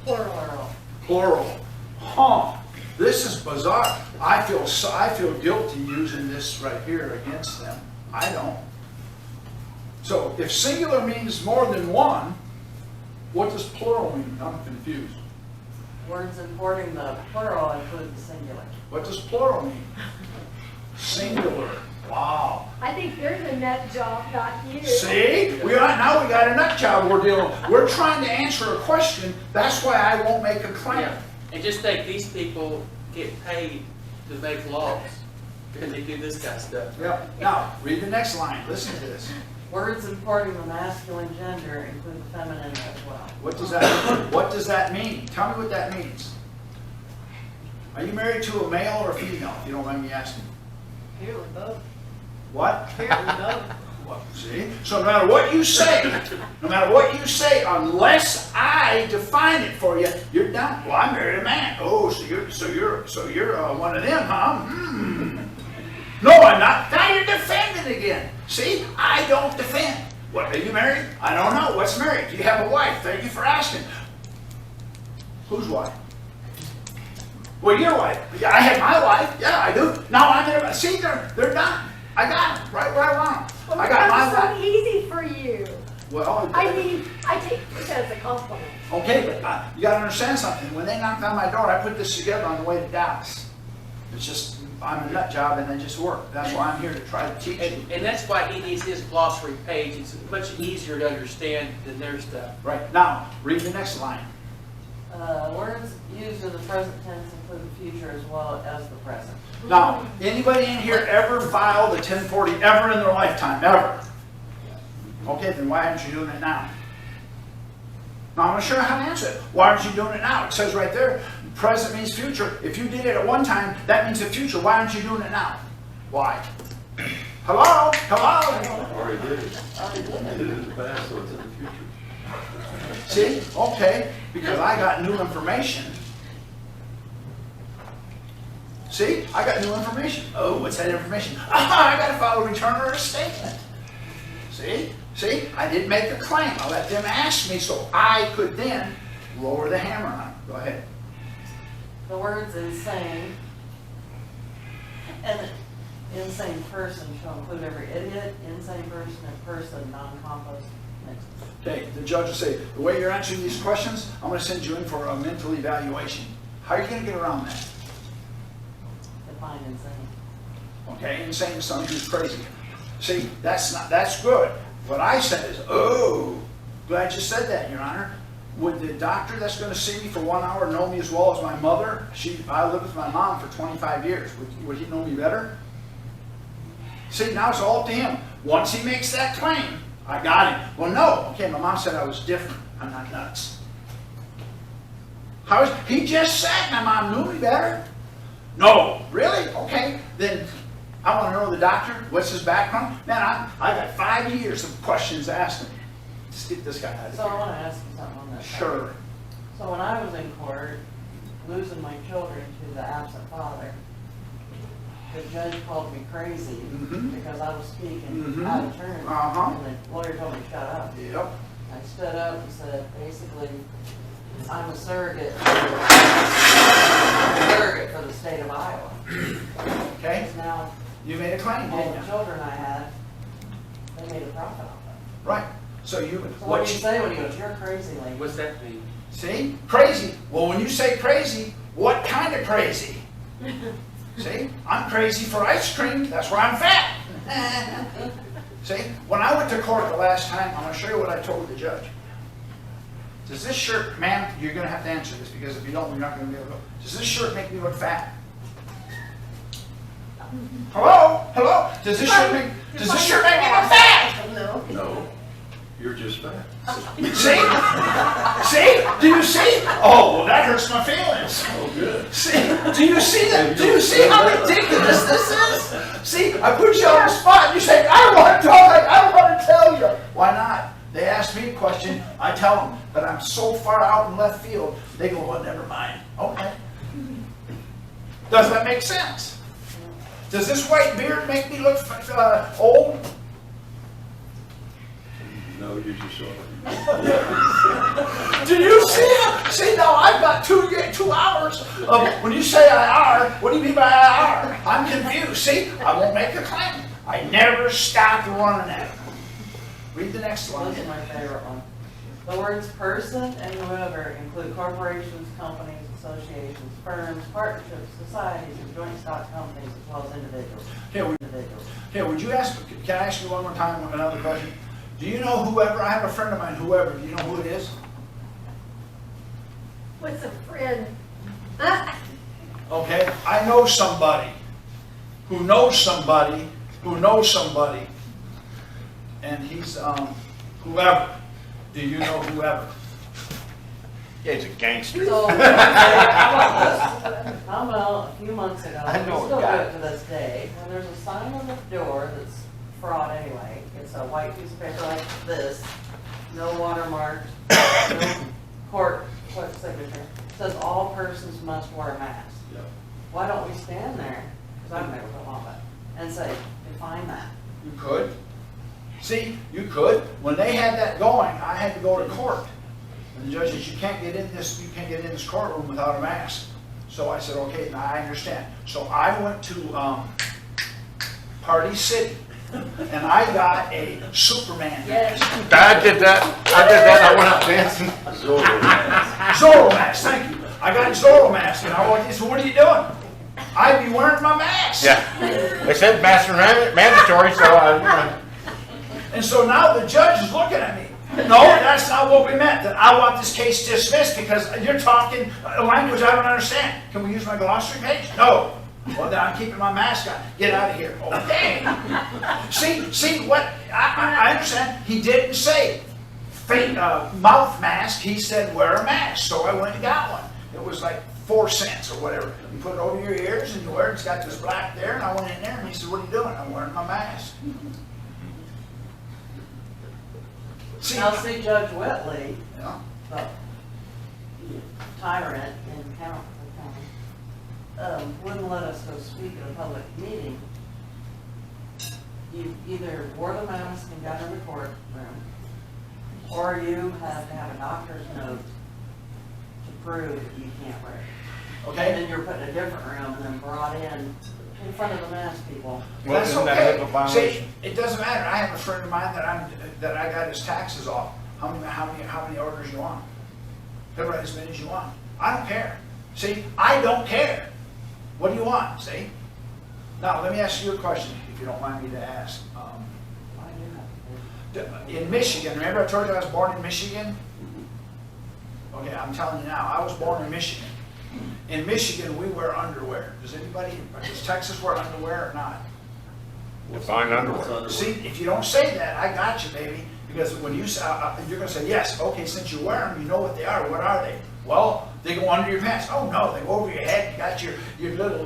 Plural. Plural. Huh. This is bizarre. I feel guilty using this right here against them. I don't. So if singular means more than one, what does plural mean? I'm confused. Words importing the plural include the singular. What does plural mean? Singular. Wow. I think you're the nut job, not you. See? Now we got a nut job we're dealing with. We're trying to answer a question. That's why I won't make a claim. Yeah. And just think, these people get paid to make laws, and they do this kind of stuff. Yeah. Now, read the next line. Listen to this. Words importing the masculine gender include the feminine as well. What does that mean? What does that mean? Tell me what that means. Are you married to a male or a female, if you don't mind me asking? Apparently both. What? Apparently both. Well, see? So no matter what you say, unless I define it for you, you're done. Well, I married a man. Oh, so you're one of them, huh? No, I'm not. Now you're defending again. See? I don't defend. What, are you married? I don't know. What's married? Do you have a wife? Thank you for asking. Whose wife? Well, your wife. Yeah, I have my wife. Yeah, I do. Now I'm there. See, they're done. I got them right where I want them. Well, I got my that was wife. so easy for you. Well, I mean, I take this as a compliment. okay, but you got to understand something. When they knocked on my door, I put this together on the way to Dallas. It's just, I'm a nut job and they just work. That's why I'm here to try to teach you. And that's why he needs his glossary page. It's much easier to understand than their stuff. Right, now, read the next line. Words used in the present tense include the future as well as the present. Now, anybody in here ever filed a 1040 ever in their lifetime? Ever? Okay, then why aren't you doing it now? Now, I'm going to show you how to answer it. Why aren't you doing it now? It says right there, present means future. If you did it at one time, that means the future. Why aren't you doing it now? Why? Hello? Hello? Already did it. Did it in the past, so it's in the future. See? Okay, because I got new information. See? I got new information. Oh, what's that information? I got to file a return or a statement. See? See? I didn't make a claim. I let them ask me so I could then lower the hammer on it. Go ahead. The words insane and insane person shall include every idiot, insane person, and person non-compost mixed. Okay, the judge will say, the way you're answering these questions, I'm going to send you in for a mental evaluation. How are you going to get around that? Define insane. Okay, insane is someone who's crazy. See, that's good. What I said is, oh, glad you said that, Your Honor. Would the doctor that's going to see me for 1 hour know me as well as my mother? I lived with my mom for 25 years. Would he know me better? See, now it's all up to him. Once he makes that claim, I got him. Well, no. Okay, my mom said I was different. I'm not nuts. He just said my mom knew me better. No, really? Okay, then I want to know the doctor. What's his background? Man, I got 5 years of questions asked him. Just get this guy out of So I here. want to ask you something on that. Sure. So when I was in court, losing my children to the absent father, the judge called me crazy because I was speaking out of turn. And the lawyer told me to shut up. Yep. I stood up and said, basically, I'm a surrogate for the state of Iowa. Okay? Because now, You made a claim, all didn't the you? children I had, they made a profit off it. Right. So you, So what do you say when he goes, you're crazy lady? What's that mean? see? Crazy. Well, when you say crazy, what kind of crazy? See? I'm crazy for ice cream. That's why I'm fat. See? When I went to court the last time, I'm going to show you what I told the judge. Does this shirt, ma'am, you're going to have to answer this because if you don't, you're not going to be able to go. Does this shirt make me look fat? Hello? Hello? Does this shirt make me look fat? No. No, you're just fat. See? See? Do you see? Oh, well, that hurts my feelings. Oh, good. See? Do you see that? Do you see how ridiculous this is? See, I put you on the spot and you say, I don't want to talk, I don't want to tell you. Why not? They ask me a question, I tell them, but I'm so far out in left field, they go, well, never mind. Okay. Does that make sense? Does this white beard make me look old? No, you're just short. Do you see it? See, now I've got 2 hours of, when you say IR, what do you mean by IR? I'm confused. See, I won't make a claim. I never stopped running at it. Read the next one. This is my favorite one. The words person and whoever include corporations, companies, associations, firms, partnerships, societies, and joint stock companies, as well as individuals. Okay, would you ask, can I ask you one more time another question? Do you know whoever, I have a friend of mine, whoever, do you know who it is? What's a friend? Okay, I know somebody who knows somebody who knows somebody, and he's, whoever. Do you know whoever? Yeah, he's a gangster. So, how about this? How about a few months ago, I know we a still do guy. it to this day, when there's a sign on the door that's fraud anyway. It's a white piece of paper like this, no watermark, no court signature. It says all persons must wear a mask. Yeah. Why don't we stand there, because I've never put on that, and say, define that? You could. See, you could. When they had that going, I had to go to court. And the judge said, you can't get in this courtroom without a mask. So I said, okay, now I understand. So I went to Party City, and I got a Superman mask. I did that. I went out dancing. Zorro mask, thank you. I got a Zorro mask, and I walked in, so what are you doing? I'd be wearing my mask. Yeah. They said master mandatory, so I. And so now the judge is looking at me. No, that's not what we meant. That I want this case dismissed because you're talking a language I don't understand. Can we use my glossary page? No. Well, then I'm keeping my mask on. Get out of here. Okay. See what? I understand. He didn't say mouth mask. He said wear a mask. So I went and got one. It was like 4 cents or whatever. You put it over your ears and you wear it. It's got this black there. And I went in there and he said, what are you doing? I'm wearing my mask. Now, see, Judge Whitley, Yeah. the tyrant in county, wouldn't let us go speak at a public meeting. You either wore the mask and got in the courtroom, or you had to have a doctor's note to prove that you can't wear it. Okay. And then you're put in a different room and then brought in front of the masked people. Well, That's isn't that okay. HIPAA violation? See, it doesn't matter. I have a friend of mine that I got his taxes off. How many orders you want? Write as many as you want. I don't care. See, I don't care. What do you want? See? Now let me ask you a question, if you don't mind me to ask. I do have to. In Michigan, remember I told you I was born in Michigan? Okay, I'm telling you now. I was born in Michigan. In Michigan, we wear underwear. Does Texas wear underwear or not? Define underwear. See, if you don't say that, I got you, baby. Because when you say, you're going to say, yes, okay, since you wear them, you know what they are. What are they? Well, they go under your pants. Oh, no, they go over your head. You got your little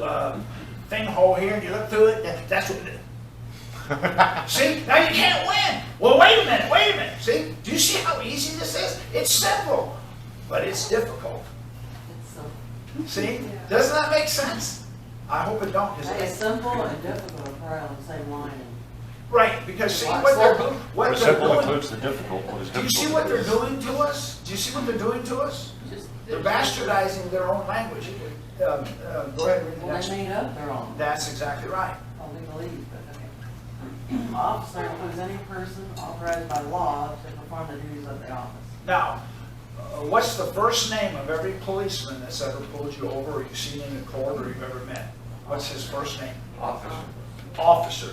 thing hole here, and you look through it. That's what it is. See, now you can't win. Well, wait a minute. See, do you see how easy this is? It's simple, but it's difficult. It's See, doesn't that make sense? I hope it don't. 'Cause It's simple and difficult are probably on the same line. right, because see what they're The doing. simple includes the difficult. What is Do you see difficult? what they're doing to us? Do you see what they're doing to us? Just They're bastardizing their own language. Go ahead, read the Well, next they one. made up their own. That's exactly right. Well, we believe, but okay. Officer includes any person authorized by law to perform the duties of the office. Now, what's the first name of every policeman that's ever pulled you over, or you've seen in court, or you've ever met? What's his first name? Officer. Officer.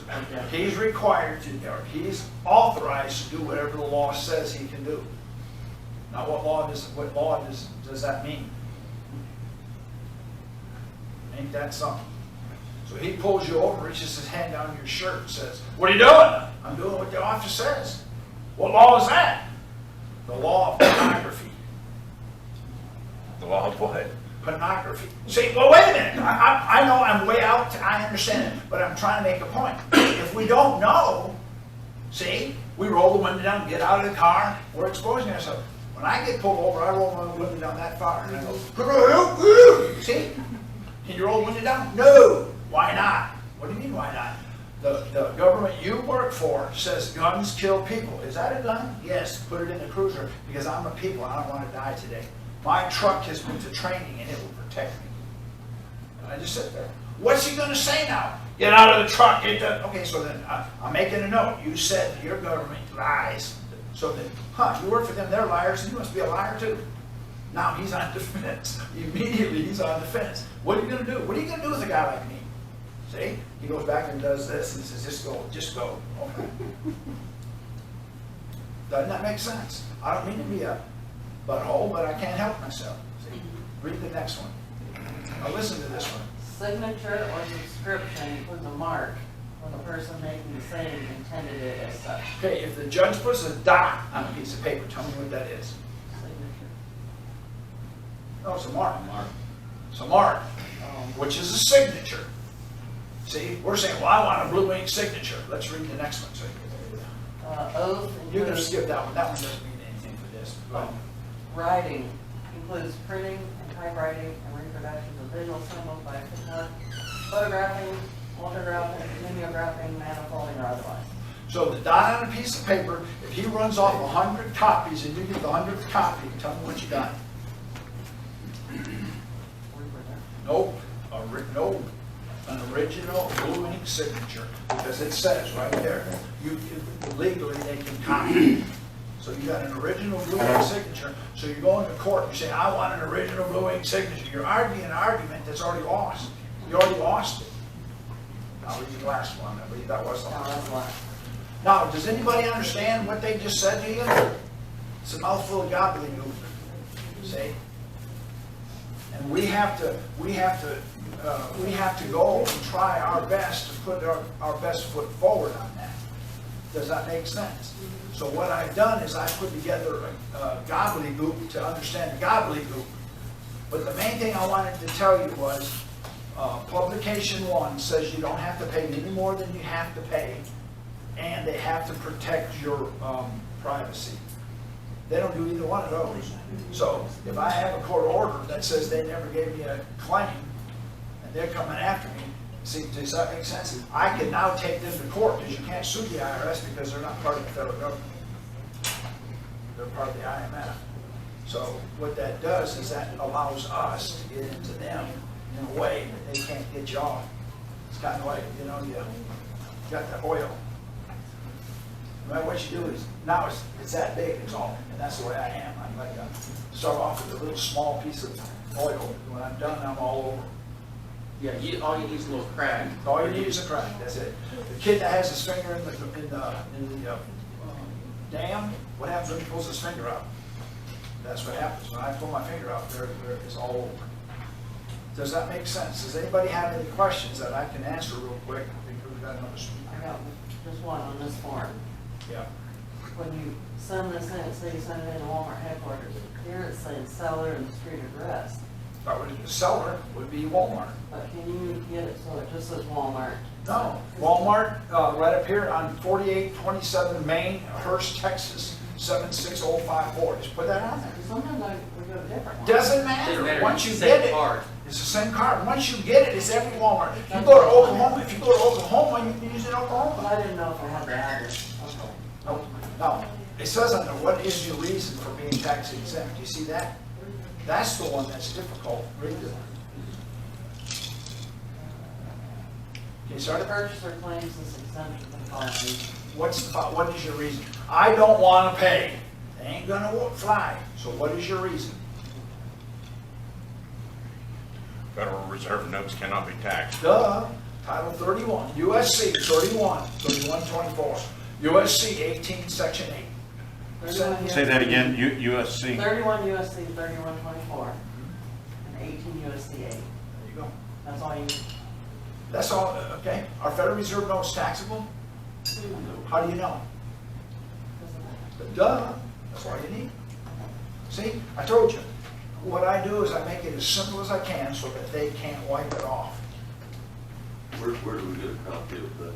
He's required to, or he's authorized to do whatever the law says he can do. Now, what law does that mean? Ain't that something? So he pulls you over, reaches his hand down your shirt and says, "What are you doing?" "I'm doing what the officer says." "What law is that?" "The law of pornography." The law of what? Pornography. See, well, wait a minute. I know I'm way out. I understand it, but I'm trying to make a point. If we don't know, see, we roll the window down, get out of the car, we're exposing ourselves. When I get pulled over, I roll my window down that far, and I go, "Can I help you?" See? Can you roll the window down? No. Why not? What do you mean, why not? The government you work for says guns kill people. Is that a gun? Yes. Put it in the cruiser, because I'm a people. I don't want to die today. My truck has been to training, and it will protect me. And I just sit there. What's he going to say now? "Get out of the truck." Okay, so then I'm making a note. You said your government lies. So then, you work for them, they're liars, and you must be a liar too. Now he's on defense. Immediately he's on defense. What are you going to do? What are you going to do with a guy like me? See? He goes back and does this and says, just go. Okay. Doesn't that make sense? I don't mean to be a butthole, but I can't help myself. See? Read the next one. Now listen to this one. Signature or subscription includes a mark when the person making the same intended it as such. Okay, if the judge puts a dot on a piece of paper, tell me what that is. Signature. No, it's a mark. It's a mark, which is a signature. See, we're saying, well, I want a blue ink signature. Let's read the next one. So Oath you can includes skip that one. That one doesn't mean anything for this. writing, includes printing and typewriting and reproductions of visual symbols by photographing, autographing, mimeographing, manifolding, or otherwise. So the dot on a piece of paper, if he runs off 100 copies and you get the 100th copy, tell me what you got. Nope. No. An original blue ink signature, because it says right there, legally they can copy. So you got an original blue ink signature. So you go into court, you say, "I want an original blue ink signature." You're arguing an argument that's already lost. You already lost it. I'll read the last one. I believe that was the last one. Now, does anybody understand what they just said to you? It's a mouthful of gobbledygook. See? And we have to go and try our best to put our best foot forward on that. Does that make sense? So what I've done is I put together a gobbledygook to understand the gobbledygook. But the main thing I wanted to tell you was, Publication 1 says you don't have to pay any more than you have to pay, and they have to protect your privacy. They don't do either one of those. So if I have a court order that says they never gave me a claim, and they're coming after me, see, does that make sense? I can now take them to court, because you can't sue the IRS because they're not part of the federal government. They're part of the IMF. So what that does is that allows us to get into them in a way that they can't get you off. It's kind of like, you got the oil. Right, what you do is, now it's that big, it's all, and that's the way I am. I'm like, start off with a little small piece of oil. When I'm done, I'm all over. Yeah, all you need is a little crack. All you need is a crack, that's it. The kid that has his finger in the dam, what happens when he pulls his finger out? That's what happens. When I pull my finger out, there it's all over. Does that make sense? Does anybody have any questions that I can answer real quick? I think we've got another speaker. I got just one on this form. Yeah. When you send this in, say you send it in to Walmart headquarters, here it's saying seller and street address. The seller would be Walmart. But can you get it so it just says Walmart? No, Walmart, right up here on 4827 Main, Hurst, Texas, 76054. Just put that on there. Sometimes we go to different ones. Doesn't matter. Once you Same get it, card. it's the same card. Once you get it, it's every Walmart. If you go to Oklahoma, you can use it in But Oklahoma. I didn't know if I had the address. No, it says on there, what is your reason for being tax exempt? Do you see that? That's the one that's difficult. Read it. Okay, sorry. Purchaser claims this exemption from policy. What is your reason? I don't want to pay. They ain't gonna fly. So what is your reason? Federal Reserve notes cannot be taxed. Duh. Title 31, USC 3124. USC 18, Section 8. Say that again, USC. 31 USC 3124 and 18 USC 8. There you go. That's all you need. That's all, okay. Are Federal Reserve notes taxable? How do you know? Duh. That's all you need. See, I told you. What I do is I make it as simple as I can so that they can't wipe it off. Where do we get a copy of that?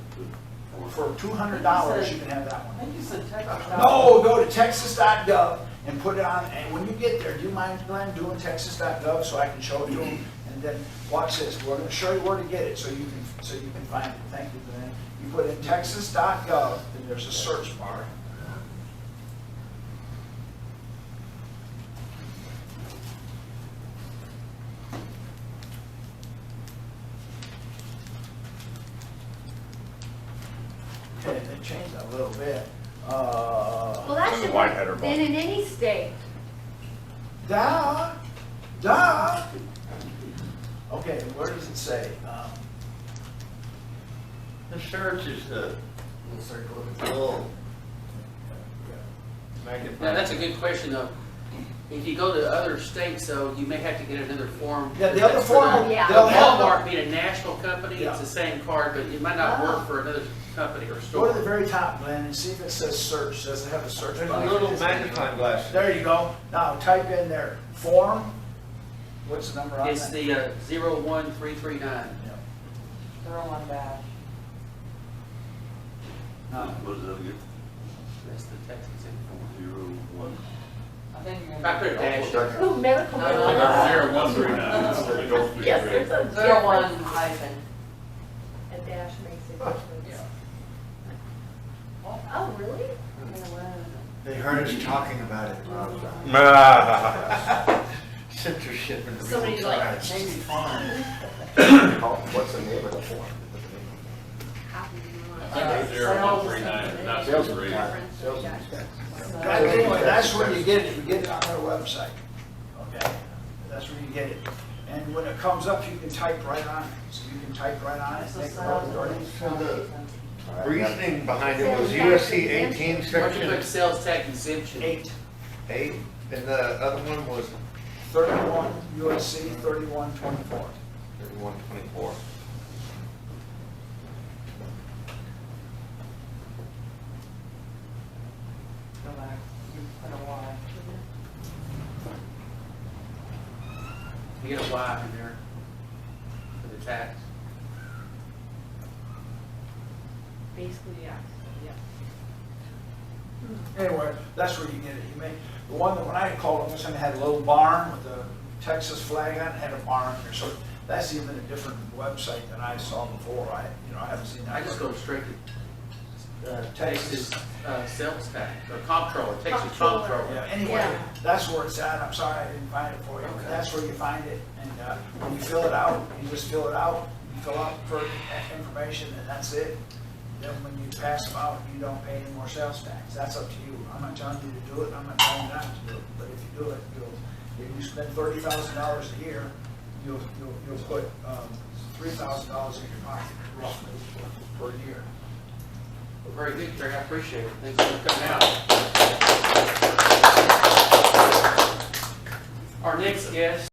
For $200, you can have that I one. think you said Texas. No, go to texas.gov and put it on, and when you get there, do you mind, Glenn, doing texas.gov so I can show it to them? And then, watch this, we're gonna show you where to get it so you can find it. Thank you, Glenn. You put in texas.gov, and there's a search bar. Okay, they changed that a little bit. Well, that The should white have header been in any state. Duh. Okay, where does it say? The search is the Little circle. little magnifying. Now, that's a good question, though. If you go to other states, though, you may have to get another form. Yeah, the other form, Yeah. they'll have, Walmart being a national company, Yeah. it's the same card, but it might not work for another company or go store. to the very top, Glenn, and see if it says search. Does it have a search? There's a bar? little magnifying glass. There you go. Now type in there, form. What's the number on It's that? the 01339. 01 dash. No. What is that again? That's the Texas form. 01. I think you're If gonna. I put a dash, Ooh, medical. No, marijuana. 0139. Yes, there's a 01 difference. hyphen. A dash makes a difference. Oh, really? They heard us talking about it. Censorship and. Somebody's like, Maybe fine. What's the name of the form? copy you I on. think it's 0139, not 03. Anyway, that's where you get it. You get it on their website. Okay? That's where you get it. And when it comes up, you can type right on it. So you can type right on it. It's a Make a sales note. and So the lease. reasoning behind it was USC 18, why don't you section put sales tax exemption? 8, 8, and the other one was 31, USC 3124. 3124. Go back. You put a Y. You get a Y in there for the tax. Basically, yeah. Anyway, that's where you get it. You make, the one that when I called it, it had a little barn with the Texas flag on it, had a barn there. So that's even a different website than I saw before. I haven't seen that. I just go straight to Texas sales tax, or comptroller, Texas Comptroller. comptroller. Yeah, anyway, Yeah. that's where it's at. I'm sorry I didn't find it for you. But that's where you find it. And when you fill it out, you just fill it out. You fill out pertinent information and that's it. Then when you pass them out, you don't pay any more sales tax. That's up to you. I'm not telling you to do it. I'm not telling you not to do it. But if you do it, if you spend $30,000 a year, you'll put $3,000 in your pocket roughly per year. Well, very good, Cary, I appreciate it. Thanks for coming out. Our next guest